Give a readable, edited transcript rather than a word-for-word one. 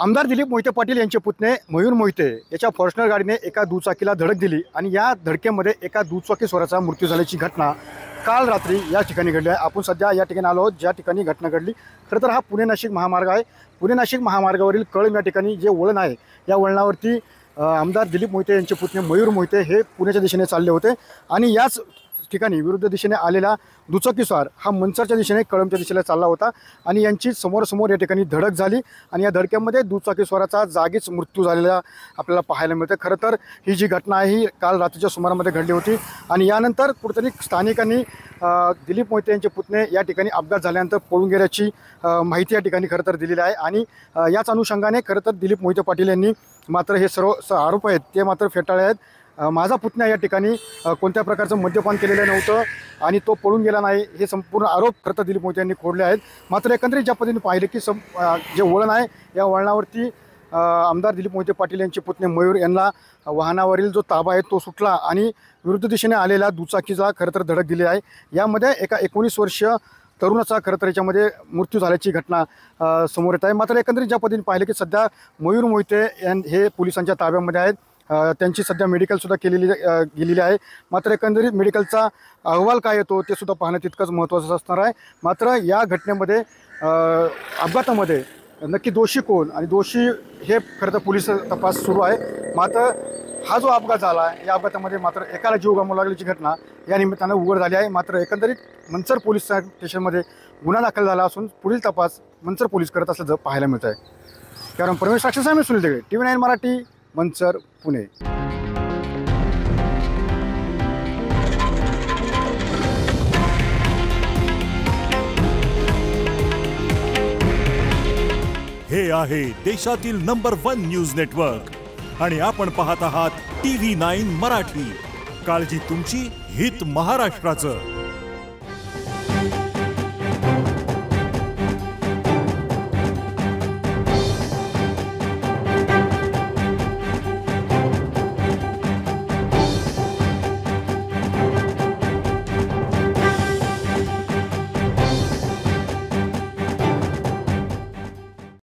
आमदार दिलीप मोहिते पाटील यांचे पुतणे मयूर मोहिते याच्या फॉर्च्युनर गाडीने एका दुचाकीला धडक दिली आणि या धडकेमध्ये एका दुचाकीस्वाराचा मृत्यू झाल्याची घटना काल रात्री या ठिकाणी घडली आहे। आपण सध्या या ठिकाणी आलो आहोत ज्या ठिकाणी घटना घडली। खरं तर हा पुणे नाशिक महामार्ग आहे। पुणे नाशिक महामार्गावरील कळंब या ठिकाणी जे वळण आहे या वळणावरती आमदार दिलीप मोहिते यांचे पुतणे मयूर मोहिते हे पुण्याच्या दिशेने चालले होते आणि याच ठिकाणी विरुद्ध दिशेने आलेला दुचाकीस्वार हा मनसरच्या दिशेने कळंबच्या दिशेला चालला होता आणि यांची समोरासमोर या ठिकाणी धडक झाली आणि या धडकेमध्ये दुचाकीस्वाराचा जागीच मृत्यू झालेला आपल्याला पाहायला मिळते। खरं तर ही जी घटना आहे ही काल रात्रीच्या सुमारामध्ये घडली होती आणि यानंतर कुठेतरी स्थानिकांनी दिलीप मोहिते यांचे पुतणे या ठिकाणी अपघात झाल्यानंतर पळून गेल्याची माहिती या ठिकाणी खरं तर दिलेली आहे आणि याच अनुषंगाने खरं तर दिलीप मोहिते पाटील यांनी मात्र हे सर्व आरोप आहेत ते मात्र फेटाळले आहेत। माझा पुतण्या या ठिकाणी कोणत्या प्रकारचं मद्यपान केलेलं नव्हतं आणि तो पळून गेला नाही हे संपूर्ण आरोप खरं तर दिलीप मोहिते यांनी खोडले आहेत। मात्र एकंदरीत ज्या पद्धतीने पाहिले की जे वळण आहे या वळणावरती आमदार दिलीप मोहिते पाटील यांचे पुतणे मयूर यांना वाहनावरील जो ताबा आहे तो सुटला आणि विरुद्ध दिशेने आलेल्या दुचाकीचा खरं तर धडक दिली आहे। यामध्ये एका 19 वर्षीय तरुणाचा खरं तर याच्यामध्ये मृत्यू झाल्याची घटना समोर येत आहे। मात्र एकंदरीत ज्या पद्धतीने पाहिले की सध्या मयूर मोहिते हे पोलिसांच्या ताब्यामध्ये आहेत। त्यांची सध्या मेडिकलसुद्धा गेलेली आहे। मात्र एकंदरीत मेडिकलचा अहवाल काय येतो ते सुद्धा पाहणं तितकंच महत्त्वाचं असणार आहे। मात्र या घटनेमध्ये अपघातामध्ये नक्की दोषी कोण आणि दोषी हे खरं तर पोलीस तपास सुरू आहे। मात्र हा जो अपघात झाला आहे या अपघातामध्ये मात्र एकाला जीव गमावला लागल्याची घटना या निमित्तानं उघड झाली आहे। मात्र एकंदरीत मनसर पोलीस स्टेशनमध्ये गुन्हा दाखल झाला असून पुढील तपास मनसर पोलीस करत असल्याचं पाहायला मिळत आहे। कारण परमेश राक्षस मी सुनील दगडे, TV9 मराठी, मनसर, पुणे। हे आहे देशातील नंबर 1 न्यूज नेटवर्क आणि आपण पाहत आहात TV9 मराठी। काळजी तुमची, हित महाराष्ट्राचं।